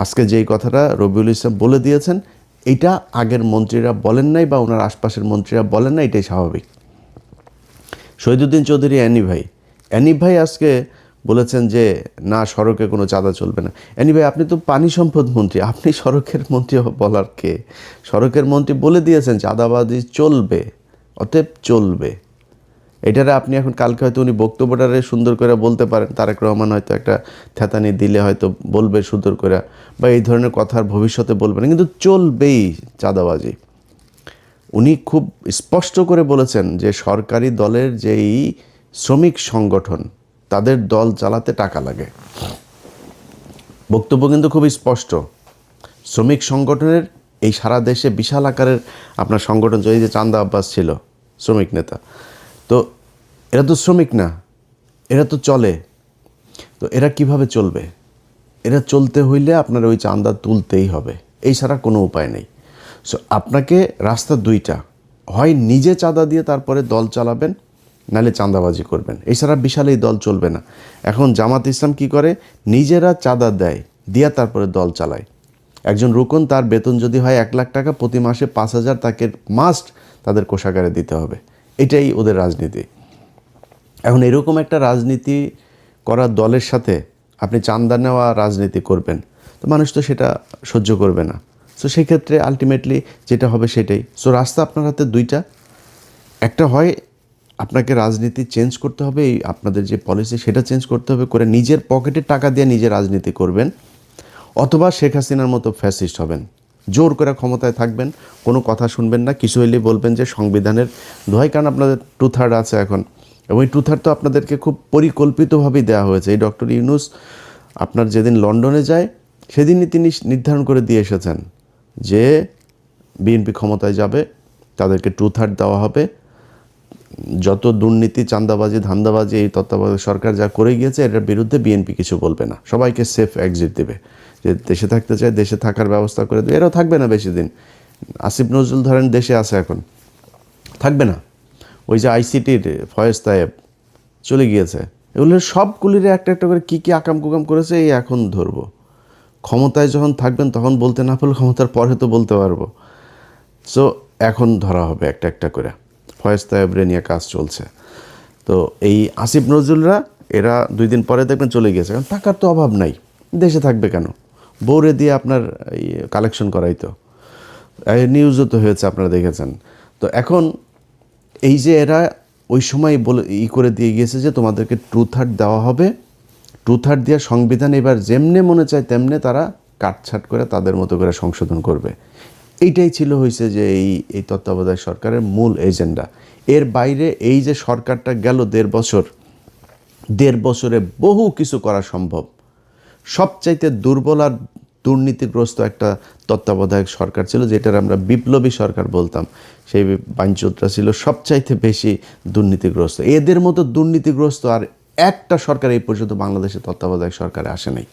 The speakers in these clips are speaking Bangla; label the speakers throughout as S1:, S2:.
S1: আজকে যেই কথাটা রবিউল ইসলাম বলে দিয়েছেন, এটা আগের মন্ত্রীরা বলেন নাই বা ওনার আশপাশের মন্ত্রীরা বলেন না, এটাই স্বাভাবিক। শহীদুদ্দিন চৌধুরী অ্যানি ভাই আজকে বলেছেন যে না, সড়কে কোনো চাঁদা চলবে না। অ্যানি ভাই, আপনি তো পানি সম্পদ মন্ত্রী, আপনি সড়কের মন্ত্রী বলার কে? সড়কের মন্ত্রী বলে দিয়েছেন চাঁদাবাজি চলবে, অতএব চলবে। এটারে আপনি এখন কালকে হয়তো উনি বক্তব্যটারে সুন্দর করে বলতে পারেন, তারেক রহমান হয়তো একটা থ্যাতানি দিলে হয়তো বলবে সুন্দর করে, বা এই ধরনের কথার ভবিষ্যতে বলবেন, কিন্তু চলবেই চাঁদাবাজি। উনি খুব স্পষ্ট করে বলেছেন যে সরকারি দলের যেই শ্রমিক সংগঠন, তাদের দল চালাতে টাকা লাগে। বক্তব্য কিন্তু খুব স্পষ্ট। শ্রমিক সংগঠনের এই সারা দেশে বিশাল আকারের আপনার সংগঠন, এই যে চান্দা আব্বাস ছিল শ্রমিক নেতা, তো এরা তো শ্রমিক না, এরা তো চলে। তো এরা কিভাবে চলবে? এরা চলতে হইলে আপনার ওই চাঁদা তুলতেই হবে, এই ছাড়া কোনো উপায় নেই। সো আপনাকে রাস্তা দুইটা, হয় নিজে চাঁদা দিয়ে তারপরে দল চালাবেন, নাহলে চাঁদাবাজি করবেন, এছাড়া বিশাল এই দল চলবে না। এখন জামাত ইসলাম কি করে, নিজেরা চাঁদা দেয়, দিয়া তারপরে দল চালায়। একজন রুকন, তার বেতন যদি হয় 1 লাখ টাকা, প্রতি মাসে 5,000 তাকে মাস্ট তাদের কোষাগারে দিতে হবে। এটাই ওদের রাজনীতি। এখন এরকম একটা রাজনীতি করা দলের সাথে আপনি চাঁদা নেওয়া রাজনীতি করবেন, তো মানুষ তো সেটা সহ্য করবে না। সো সেক্ষেত্রে আলটিমেটলি যেটা হবে সেটাই। সো রাস্তা আপনার হাতে দুইটা, একটা হয় আপনাকে রাজনীতি চেঞ্জ করতে হবে, এই আপনাদের যে পলিসি সেটা চেঞ্জ করতে হবে, করে নিজের পকেটে টাকা দিয়ে নিজে রাজনীতি করবেন, অথবা শেখ হাসিনার মতো ফ্যাসিস্ট হবেন, জোর করে ক্ষমতায় থাকবেন, কোনো কথা শুনবেন না, কিছু হইলেই বলবেন যে সংবিধানের দোহাই, কারণ আপনাদের 2/3 আছে এখন, এবং এই 2/3 তো আপনাদেরকে খুব পরিকল্পিতভাবেই দেওয়া হয়েছে। এই ডক্টর ইউনূস আপনার যেদিন লন্ডনে যায়, সেদিনই তিনি নির্ধারণ করে দিয়ে এসেছেন যে বিএনপি ক্ষমতায় যাবে, তাদেরকে 2/3 দেওয়া হবে, যত দুর্নীতি, চাঁদাবাজি, ধান্দাবাজি এই তত্ত্বাবধায়ক সরকার যা করে গিয়েছে, এটার বিরুদ্ধে বিএনপি কিছু বলবে না, সবাইকে সেফ এক্সিট দেবে। যে দেশে থাকতে চায় দেশে থাকার ব্যবস্থা করে দেবে, এরাও থাকবে না বেশি দিন। আসিফ নজরুল ধরেন দেশে আছে, এখন থাকবে না। ওই যে আইসিটির ফয়েজ তায়েব চলে গিয়েছে, এগুলোর সবগুলিরে একটা একটা করে কী কী আকাম কুকাম করেছে, এই এখন ধরবো। ক্ষমতায় যখন থাকবেন তখন বলতে না পারলে ক্ষমতার পরে তো বলতে পারবো। সো এখন ধরা হবে একটা একটা করে। ফয়েজ তায়েবরে নিয়ে কাজ চলছে। তো এই আসিফ নজরুলরা এরা 2 দিন পরে দেখবেন চলে গিয়েছে, কারণ টাকার তো অভাব নাই, দেশে থাকবে কেন? বউরে দিয়ে আপনার কালেকশন করাই তো, নিউজও তো হয়েছে, আপনারা দেখেছেন। তো এখন এই যে এরা ওই সময় বলে করে দিয়ে গিয়েছে যে তোমাদেরকে 2/3 দেওয়া হবে, 2/3 দিয়ে সংবিধান এবার যেমনে মনে চায় তেমনে তারা কাটছাট করে তাদের মতো করে সংশোধন করবে। এইটাই ছিল হয়েছে যে এই তত্ত্বাবধায়ক সরকারের মূল এজেন্ডা। এর বাইরে এই যে সরকারটা গেল 1.5 বছর, 1.5 বছরে বহু কিছু করা সম্ভব। সবচাইতে দুর্বল আর দুর্নীতিগ্রস্ত একটা তত্ত্বাবধায়ক সরকার ছিল, যেটার আমরা বিপ্লবী সরকার বলতাম। সেই বাঞ্চোতরা ছিল সবচাইতে বেশি দুর্নীতিগ্রস্ত। এদের মতো দুর্নীতিগ্রস্ত আর একটা সরকার এই পর্যন্ত বাংলাদেশের তত্ত্বাবধায়ক সরকারে আসে নাই।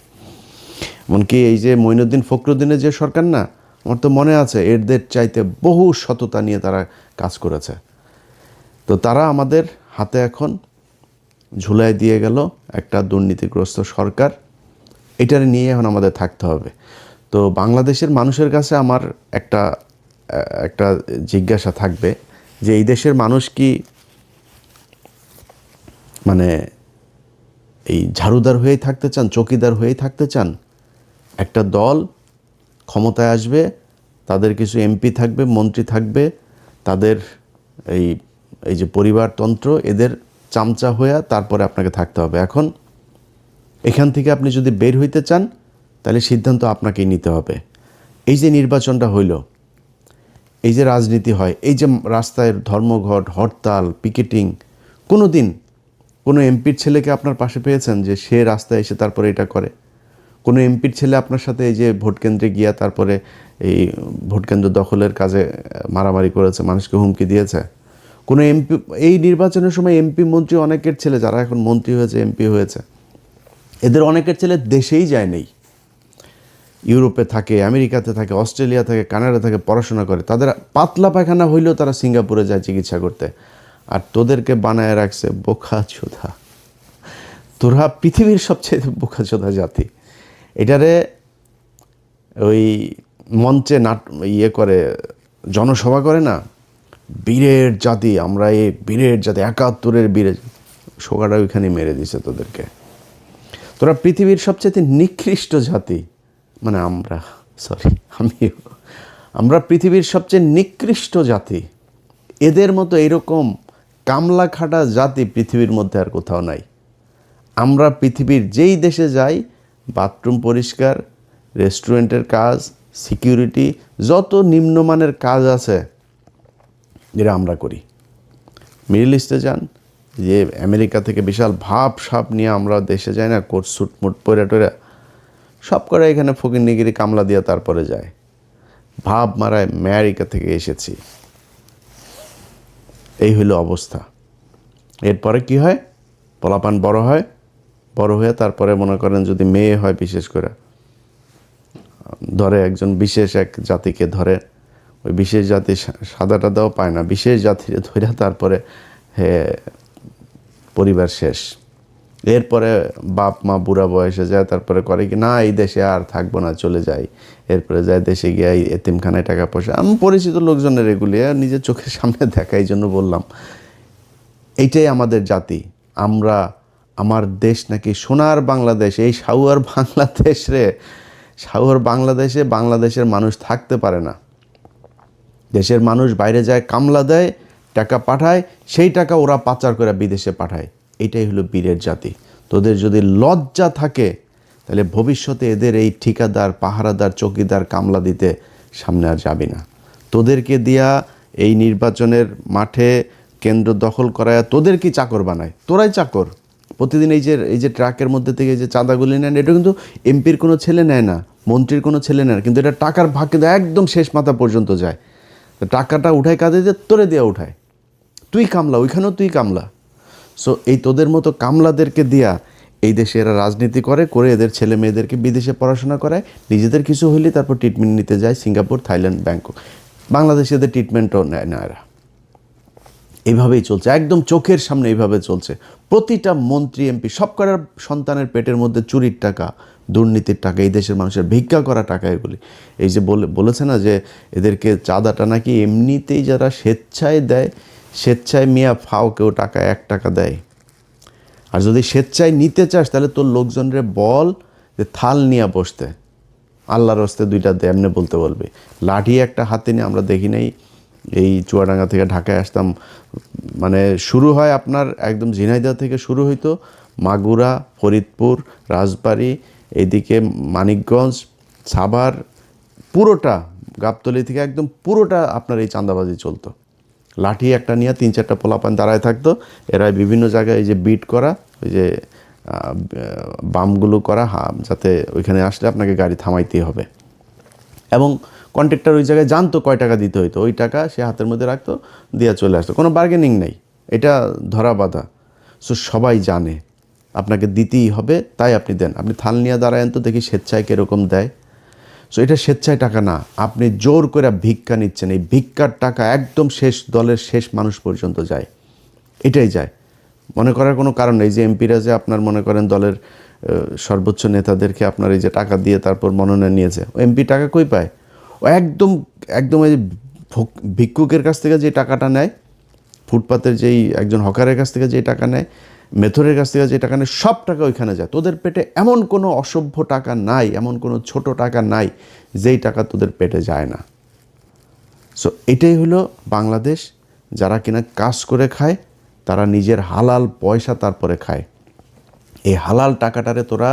S1: এমনকি এই যে মঈনুদ্দিন ফখরুদ্দিনের যে সরকার না, আমার তো মনে আছে, এদের চাইতে বহু সততা নিয়ে তারা কাজ করেছে। তো তারা আমাদের হাতে এখন ঝুলাই দিয়ে গেল একটা দুর্নীতিগ্রস্ত সরকার। এটার নিয়ে এখন আমাদের থাকতে হবে। তো বাংলাদেশের মানুষের কাছে আমার একটা জিজ্ঞাসা থাকবে যে এই দেশের মানুষ কি মানে এই ঝাড়ুদার হয়েই থাকতে চান, চকিদার হয়েই থাকতে চান? একটা দল ক্ষমতায় আসবে, তাদের কিছু এমপি থাকবে, মন্ত্রী থাকবে, তাদের এই এই যে পরিবারতন্ত্র, এদের চামচা হয়ে তারপরে আপনাকে থাকতে হবে। এখন এখান থেকে আপনি যদি বের হইতে চান, তাহলে সিদ্ধান্ত আপনাকেই নিতে হবে। এই যে নির্বাচনটা হইল, এই যে রাজনীতি হয়, এই যে রাস্তায় ধর্মঘট, হরতাল, পিকেটিং, কোনো দিন কোনো এমপির ছেলেকে আপনার পাশে পেয়েছেন যে সে রাস্তায় এসে তারপরে এটা করে? কোনো এমপির ছেলে আপনার সাথে এই যে ভোট কেন্দ্রে গিয়া তারপরে এই ভোট কেন্দ্র দখলের কাজে মারামারি করেছে, মানুষকে হুমকি দিয়েছে? কোনো এমপি এই নির্বাচনের সময় এমপি মন্ত্রী অনেকের ছেলে যারা এখন মন্ত্রী হয়েছে, এমপি হয়েছে, এদের অনেকের ছেলে দেশেই যায় নেই, ইউরোপে থাকে, আমেরিকাতে থাকে, অস্ট্রেলিয়া থাকে, কানাডা থাকে, পড়াশোনা করে। তাদের পাতলা পায়খানা হইলেও তারা সিঙ্গাপুরে যায় চিকিৎসা করতে, আর তোদেরকে বানায় রাখছে বোকাচোদা। তোরা পৃথিবীর সবচেয়ে বোকাচোদা জাতি। এটারে ওই মঞ্চে ইয়ে করে, জনসভা করে না, বীরের জাতি, আমরা এই বীরের জাতি, 71-এর বীরের, সোগাটা ওইখানে মেরে দিছে তোদেরকে। তোরা পৃথিবীর সবচেয়ে নিকৃষ্ট জাতি, মানে আমরা পৃথিবীর সবচেয়ে নিকৃষ্ট জাতি। এদের মতো এরকম কামলা খাটা জাতি পৃথিবীর মধ্যে আর কোথাও নাই। আমরা পৃথিবীর যেই দেশে যাই, বাথরুম পরিষ্কার, রেস্টুরেন্টের কাজ, সিকিউরিটি, যত নিম্নমানের কাজ আছে যেটা আমরা করি। মিডল ইস্টে যান, যে আমেরিকা থেকে বিশাল ভাব সাপ নিয়ে আমরা দেশে যাই না, কোট স্যুট মুট পরে টরে, সব করে এখানে ফকিরনিগিরি কামলা দিয়ে তারপরে যায়, ভাব মারায় আমেরিকা থেকে এসেছি। এই হইল অবস্থা। এরপরে কি হয়, পোলাপান বড় হয়, বড় হয়ে তারপরে মনে করেন যদি মেয়ে হয়, বিশেষ করে ধরে একজন বিশেষ এক জাতিকে ধরে, ওই বিশেষ জাতি সাদাটা দেওয়া পায় না, বিশেষ জাতিরে ধরে তারপরে পরিবার শেষ। এরপরে বাপ মা বুড়া বয়সে যায়, তারপরে করে কি না এই দেশে আর থাকবো না, চলে যাই। এরপরে যায় দেশে গিয়ে এতিমখানায় টাকা পয়সা, আমি পরিচিত লোকজনের এগুলি নিজের চোখের সামনে দেখা, এই জন্য বললাম। এইটাই আমাদের জাতি। আমার দেশ নাকি সোনার বাংলাদেশ, এই সাউয়ার বাংলাদেশ রে, সাউয়ার বাংলাদেশে বাংলাদেশের মানুষ থাকতে পারে না। দেশের মানুষ বাইরে যায়, কামলা দেয়, টাকা পাঠায়, সেই টাকা ওরা পাচার করে বিদেশে পাঠায়। এটাই হলো বীরের জাতি। তোদের যদি লজ্জা থাকে তাহলে ভবিষ্যতে এদের এই ঠিকাদার, পাহারাদার, চৌকিদার, কামলা দিতে সামনে আর যাবি না। তোদেরকে দিয়া এই নির্বাচনের মাঠে কেন্দ্র দখল করায় তোদের কি চাকর বানায়? তোরাই চাকর। প্রতিদিন এই যে ট্রাকের মধ্যে থেকে যে চাঁদাগুলি নেন, এটা কিন্তু এমপির কোনো ছেলে নেয় না, মন্ত্রীর কোনো ছেলে নেয় না, কিন্তু এটা টাকার ভাগ কিন্তু একদম শেষ মাথা পর্যন্ত যায়। টাকাটা উঠায় কাঁদে দিয়ে তোরে দেওয়া উঠায়, তুই কামলা, ওইখানেও তুই কামলা। সো এই তোদের মতো কামলাদেরকে দিয়া এই দেশে এরা রাজনীতি করে এদের ছেলে মেয়েদেরকে বিদেশে পড়াশোনা করায়, নিজেদের কিছু হইলে তারপর ট্রিটমেন্ট নিতে যায় সিঙ্গাপুর, থাইল্যান্ড, ব্যাংকক। বাংলাদেশে এদের ট্রিটমেন্টও নেয় না এরা। এইভাবেই চলছে, একদম চোখের সামনে এইভাবে চলছে। প্রতিটা মন্ত্রী এমপি সব করার সন্তানের পেটের মধ্যে চুরির টাকা, দুর্নীতির টাকা, এই দেশের মানুষের ভিক্ষা করা টাকা এগুলি। এই যে বলেছে না যে এদেরকে চাঁদাটা নাকি এমনিতেই যারা স্বেচ্ছায় দেয়, স্বেচ্ছায় মিয়া ফাও কেউ টাকা 1 টাকা দেয়। আর যদি স্বেচ্ছায় নিতে চাস তাহলে তোর লোকজনরে বল যে থাল নিয়ে বসতে, আল্লাহর হস্তে 2টা দে, এমনি বলতে বলবে। লাঠি একটা হাতে নিয়ে, আমরা দেখি নাই এই চুয়াডাঙ্গা থেকে ঢাকায় আসতাম, মানে শুরু হয় আপনার একদম ঝিনাইদহ থেকে শুরু হইতো, মাগুরা, ফরিদপুর, রাজবাড়ী, এইদিকে মানিকগঞ্জ, সাভার, পুরোটা গাবতলী থেকে একদম পুরোটা আপনার এই চাঁদাবাজি চলতো। লাঠি একটা নিয়ে 3-4টা পোলাপান দাঁড়ায় থাকতো, এরা বিভিন্ন জায়গায় এই যে বিট করা, ওই যে বামগুলো করা, যাতে ওইখানে আসলে আপনাকে গাড়ি থামাইতেই হবে। এবং কন্ট্রাক্টর ওই জায়গায় জানতো কয় টাকা দিতে হইতো, ওই টাকা সে হাতের মধ্যে রাখতো, দিয়ে চলে আসতো, কোনো বার্গেনিং নেই, এটা ধরা বাঁধা। সো সবাই জানে আপনাকে দিতেই হবে, তাই আপনি দেন। আপনি থাল নিয়ে দাঁড়ায়েন তো দেখি স্বেচ্ছায় কীরকম দেয়। সো এটা স্বেচ্ছায় টাকা না, আপনি জোর করে ভিক্ষা নিচ্ছেন। এই ভিক্ষার টাকা একদম শেষ দলের শেষ মানুষ পর্যন্ত যায়, এটাই যায়। মনে করার কোনো কারণ নেই যে এমপিরা যে আপনার মনে করেন দলের সর্বোচ্চ নেতাদেরকে আপনার এই যে টাকা দিয়ে তারপর মনোনয়ন নিয়েছে, ও এমপি টাকা কই পায়? ও একদম এই যে ভিক্ষুকের কাছ থেকে যে টাকাটা নেয়, ফুটপাতের যেই একজন হকারের কাছ থেকে যে টাকা নেয়, মেথরের কাছ থেকে যে টাকা নেয়, সব টাকা ওইখানে যায়। তোদের পেটে এমন কোনো অসভ্য টাকা নাই, এমন কোনো ছোট টাকা নাই যেই টাকা তোদের পেটে যায় না। সো এটাই হলো বাংলাদেশ। যারা কিনা কাজ করে খায় তারা নিজের হালাল পয়সা তারপরে খায়। এই হালাল টাকাটারে তোরা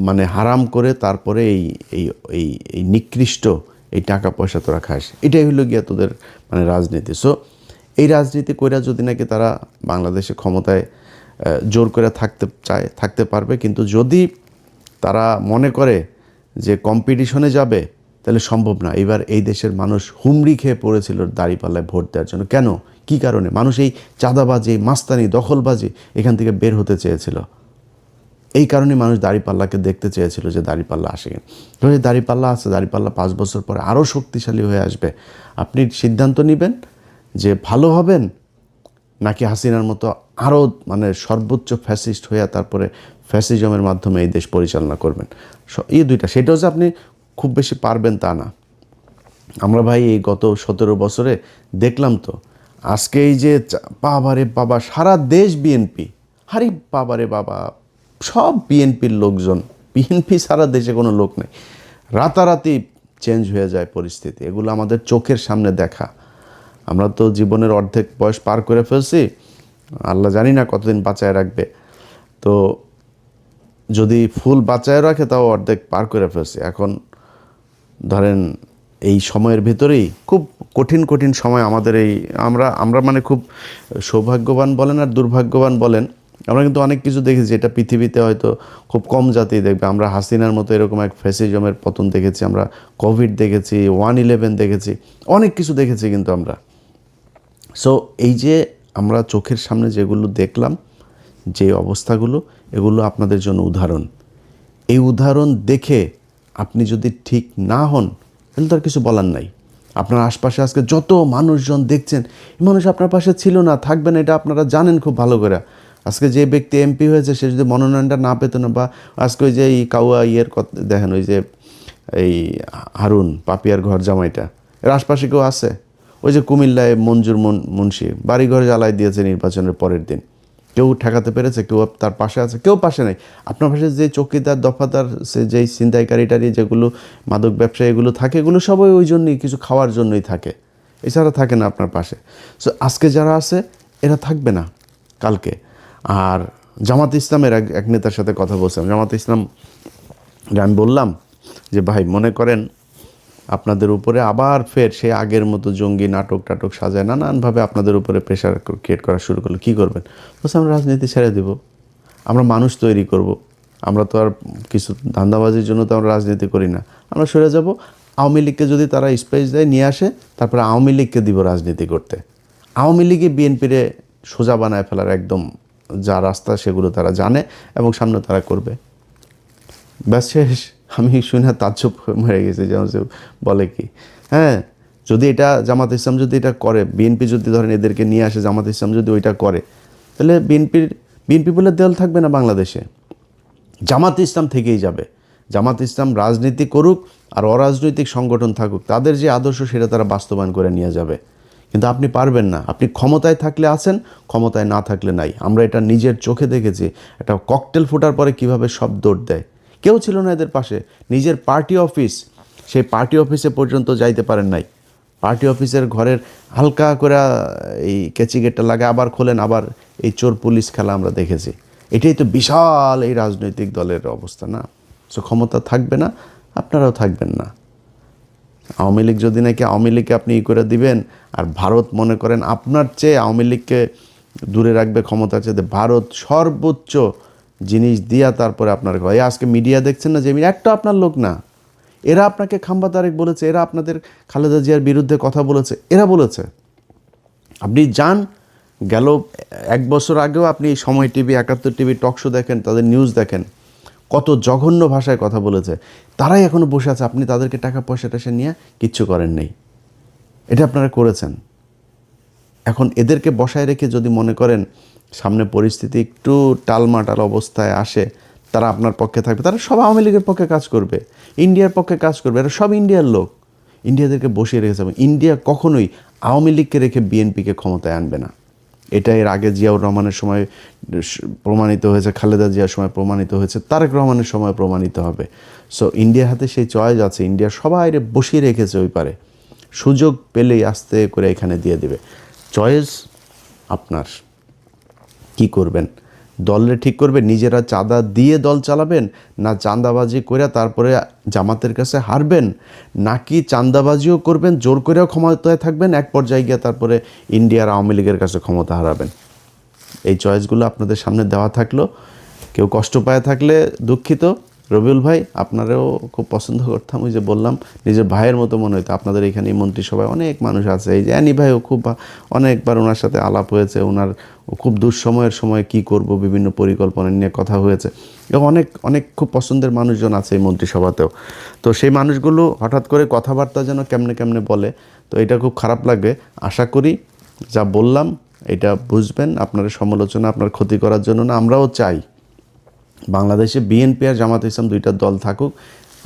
S1: মানে হারাম করে তারপরে এই নিকৃষ্ট এই টাকা পয়সা তোরা খাস। এটাই হলো গিয়া তোদের মানে রাজনীতি। সো এই রাজনীতি কইরা যদি নাকি তারা বাংলাদেশে ক্ষমতায় জোর করে থাকতে পারবে, কিন্তু যদি তারা মনে করে যে কম্পিটিশনে যাবে তাহলে সম্ভব না। এবার এই দেশের মানুষ হুমড়ি খেয়ে পড়েছিল দাঁড়িপাল্লায় ভোট দেওয়ার জন্য। কেন, কি কারণে? মানুষ এই চাঁদাবাজি, মাস্তানি, দখলবাজি এখান থেকে বের হতে চেয়েছিল। এই কারণে মানুষ দাঁড়িপাল্লাকে দেখতে চেয়েছিল যে দাঁড়িপাল্লা আসে কিনা। ধরুন দাঁড়িপাল্লা আছে, দাঁড়িপাল্লা 5 বছর পরে আরও শক্তিশালী হয়ে আসবে। আপনি সিদ্ধান্ত নেবেন যে ভালো হবেন নাকি হাসিনার মতো আরও মানে সর্বোচ্চ ফ্যাসিস্ট হয়ে তারপরে ফ্যাসিজমের মাধ্যমে এই দেশ পরিচালনা করবেন। এই 2টা, সেটাও যে আপনি খুব বেশি পারবেন তা না। আমরা ভাই এই গত 17 বছরে দেখলাম তো, আজকে এই যে বাবারে বাবা সারা দেশ বিএনপি, হারি বাবারে বাবা সব বিএনপির লোকজন, বিএনপি সারা দেশে কোনো লোক নেই, রাতারাতি চেঞ্জ হয়ে যায় পরিস্থিতি। এগুলো আমাদের চোখের সামনে দেখা। আমরা তো জীবনের অর্ধেক বয়স পার করে ফেলছি, আল্লাহ জানি না কতদিন বাঁচায় রাখবে। তো যদি ফুল বাঁচায় রাখে তাও অর্ধেক পার করে ফেলছি। এখন ধরেন এই সময়ের ভিতরেই খুব কঠিন কঠিন সময় আমাদের এই আমরা মানে খুব সৌভাগ্যবান বলেন আর দুর্ভাগ্যবান বলেন, আমরা কিন্তু অনেক কিছু দেখেছি এটা পৃথিবীতে হয়তো খুব কম জাতি দেখবে। আমরা হাসিনার মতো এরকম এক ফ্যাসিজমের পতন দেখেছি, আমরা কোভিড দেখেছি, 1/11 দেখেছি, অনেক কিছু দেখেছি কিন্তু আমরা। সো এই যে আমরা চোখের সামনে যেগুলো দেখলাম, যে অবস্থাগুলো, এগুলো আপনাদের জন্য উদাহরণ। এই উদাহরণ দেখে আপনি যদি ঠিক না হন তাহলে তো আর কিছু বলার নাই। আপনার আশপাশে আজকে যত মানুষজন দেখছেন, এই মানুষ আপনার পাশে ছিল না, থাকবে না, এটা আপনারা জানেন খুব ভালো করে। আজকে যে ব্যক্তি এমপি হয়েছে সে যদি মনোনয়নটা না পেত না, বা আজকে ওই যে এই কাউয়া কথা দেখেন, ওই যে এই হারুন পাপিয়ার ঘর জামাইটা, এর আশপাশে কেউ আছে? ওই যে কুমিল্লায় মঞ্জুর মুন্সি বাড়িঘর জ্বালাই দিয়েছে নির্বাচনের পরের দিন, কেউ ঠেকাতে পেরেছে? কেউ তার পাশে আছে? কেউ পাশে নেই। আপনার পাশে যে চৌকিদার দফাদার সে যেই ছিনতাইকারীটারি যেগুলো মাদক ব্যবসায়ী এগুলো থাকে, এগুলো সবাই ওই জন্যই, কিছু খাওয়ার জন্যই থাকে, এছাড়া থাকে না আপনার পাশে। সো আজকে যারা আছে এরা থাকবে না কালকে। আর জামাত ইসলামের এক নেতার সাথে কথা বলছিলাম, জামাত ইসলাম আমি বললাম যে ভাই মনে করেন আপনাদের উপরে আবার ফের সে আগের মতো জঙ্গি নাটক টাটক সাজায় নানানভাবে আপনাদের উপরে প্রেশার ক্রিয়েট করা শুরু করলো, কী করবেন? বলছে আমরা রাজনীতি ছেড়ে দেব, আমরা মানুষ তৈরি করব, আমরা তো আর কিছু ধান্দাবাজির জন্য তো আমরা রাজনীতি করি না, আমরা সরে যাব। আওয়ামী লীগকে যদি তারা স্পেস দেয় নিয়ে আসে, তারপরে আওয়ামী লীগকে দিব রাজনীতি করতে। আওয়ামী লীগই বিএনপিরে সোজা বানায় ফেলার একদম যা রাস্তা সেগুলো তারা জানে এবং সামনে তারা করবে। ব্যাস শেষ। আমি শুনে তাজ্জব মরে গেছি, যেমন বলে কি, হ্যাঁ যদি এটা জামাত ইসলাম যদি এটা করে, বিএনপি যদি ধরেন এদেরকে নিয়ে আসে, জামাত ইসলাম যদি ওইটা করে, তাহলে বিএনপি বলে দল থাকবে না বাংলাদেশে, জামাত ইসলাম থেকেই যাবে। জামাত ইসলাম রাজনীতি করুক আর অরাজনৈতিক সংগঠন থাকুক, তাদের যে আদর্শ সেটা তারা বাস্তবায়ন করে নিয়ে যাবে। কিন্তু আপনি পারবেন না। আপনি ক্ষমতায় থাকলে আছেন, ক্ষমতায় না থাকলে নাই। আমরা এটা নিজের চোখে দেখেছি। একটা ককটেল ফোটার পরে কিভাবে সব দৌড় দেয়, কেউ ছিল না এদের পাশে। নিজের পার্টি অফিস, সেই পার্টি অফিসে পর্যন্ত যাইতে পারেন নাই। পার্টি অফিসের ঘরের হালকা করে এই কেচি গেটটা লাগে, আবার খোলেন, আবার এই চোর পুলিশ খেলা আমরা দেখেছি। এটাই তো বিশাল এই রাজনৈতিক দলের অবস্থা না? সো ক্ষমতা থাকবে না, আপনারাও থাকবেন না। আওয়ামী লীগ যদি নাকি আওয়ামী লীগকে আপনি করে দিবেন, আর ভারত মনে করেন আপনার চেয়ে আওয়ামী লীগকে দূরে রাখবে ক্ষমতার চেয়ে, ভারত সর্বোচ্চ জিনিস দিয়া তারপরে আপনার এই আজকে মিডিয়া দেখছেন না, যে একটা আপনার লোক না, এরা আপনাকে খাম্বা তারেক বলেছে, এরা আপনাদের খালেদা জিয়ার বিরুদ্ধে কথা বলেছে, এরা বলেছে। আপনি যান, গেল 1 বছর আগেও আপনি সময় টিভি, 71 টিভি টক শো দেখেন, তাদের নিউজ দেখেন, কত জঘন্য ভাষায় কথা বলেছে। তারাই এখনও বসে আছে, আপনি তাদেরকে টাকা পয়সা টয়সা নিয়ে কিচ্ছু করেন নেই। এটা আপনারা করেছেন। এখন এদেরকে বসায় রেখে যদি মনে করেন সামনে পরিস্থিতি একটু টালমাটাল অবস্থায় আসে, তারা আপনার পক্ষে থাকবে, তারা সব আওয়ামী লীগের পক্ষে কাজ করবে, ইন্ডিয়ার পক্ষে কাজ করবে, এরা সব ইন্ডিয়ার লোক। ইন্ডিয়াদেরকে বসিয়ে রেখেছে। ইন্ডিয়া কখনোই আওয়ামী লীগকে রেখে বিএনপিকে ক্ষমতায় আনবে না। এটা এর আগে জিয়াউর রহমানের সময় প্রমাণিত হয়েছে, খালেদা জিয়ার সময় প্রমাণিত হয়েছে, তারেক রহমানের সময় প্রমাণিত হবে। সো ইন্ডিয়ার হাতে সেই চয়েস আছে। ইন্ডিয়া সবাই বসিয়ে রেখেছে ওই পারে, সুযোগ পেলেই আস্তে করে এখানে দিয়ে দিবে। চয়েস আপনার, কি করবেন? দলে ঠিক করবেন নিজেরা চাঁদা দিয়ে দল চালাবেন, না চাঁদাবাজি করে তারপরে জামাতের কাছে হারবেন, নাকি চাঁদাবাজিও করবেন, জোর করেও ক্ষমতায় থাকবেন, এক পর্যায়ে গিয়ে তারপরে ইন্ডিয়ার আওয়ামী লীগের কাছে ক্ষমতা হারাবেন। এই চয়েসগুলো আপনাদের সামনে দেওয়া থাকলো। কেউ কষ্ট পায় থাকলে দুঃখিত। রবিউল ভাই, আপনারাও খুব পছন্দ করতাম, ওই যে বললাম নিজের ভাইয়ের মতো মনে হতো। আপনাদের এখানে মন্ত্রিসভায় অনেক মানুষ আছে, এই যে অ্যানি ভাইও খুব অনেকবার ওনার সাথে আলাপ হয়েছে, ওনার খুব দুঃসময়ের সময় কি করব বিভিন্ন পরিকল্পনা নিয়ে কথা হয়েছে, এবং অনেক অনেক খুব পছন্দের মানুষজন আছে এই মন্ত্রিসভাতেও। তো সেই মানুষগুলো হঠাৎ করে কথাবার্তা যেন কেমনে কেমনে বলে, তো এটা খুব খারাপ লাগবে। আশা করি যা বললাম এটা বুঝবেন। আপনার সমালোচনা আপনার ক্ষতি করার জন্য না, আমরাও চাই বাংলাদেশে বিএনপি আর জামাত ইসলাম দুইটা দল থাকুক।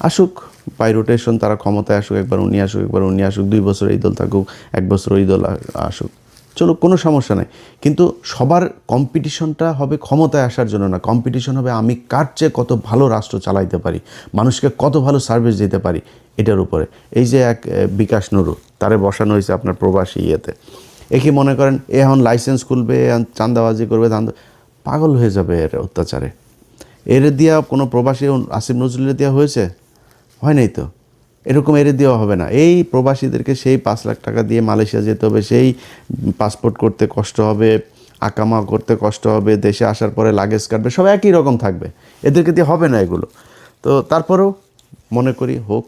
S1: আসুক বাই রোটেশন, তারা ক্ষমতায় আসুক, একবার উনি আসুক, একবার উনি আসুক, 2 বছর এই দল থাকুক, 1 বছর ওই দল আসুক, চলুক, কোনো সমস্যা নাই। কিন্তু সবার কম্পিটিশনটা হবে ক্ষমতায় আসার জন্য না, কম্পিটিশন হবে আমি কার চেয়ে কত ভালো রাষ্ট্র চালাইতে পারি, মানুষকে কত ভালো সার্ভিস দিতে পারি, এটার উপরে। এই যে এক বিকাশ নুরু, তারে বসানো হয়েছে আপনার প্রবাসী ইয়েতে, কি মনে করেন এ এখন লাইসেন্স খুলবে, চাঁদাবাজি করবে, পাগল হয়ে যাবে এর অত্যাচারে। এর দিয়া কোনো প্রবাসী আসিফ নজরুলের দেওয়া হয়েছে? হয় নাই তো। এরকম এর দেওয়া হবে না। এই প্রবাসীদেরকে সেই 5 লাখ টাকা দিয়ে মালয়েশিয়া যেতে হবে, সেই পাসপোর্ট করতে কষ্ট হবে, আকামা করতে কষ্ট হবে, দেশে আসার পরে লাগেজ কাটবে, সব একই রকম থাকবে, এদেরকে দিয়ে হবে না এগুলো। তো তারপরেও মনে করি হোক,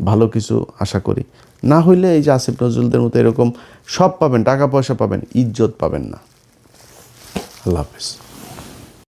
S1: ভালো কিছু আশা করি। না হইলে এই যে আসিফ নজরুলদের মতো এরকম সব পাবেন, টাকা পয়সা পাবেন, ইজ্জত পাবেন না। আল্লাহ হাফেজ।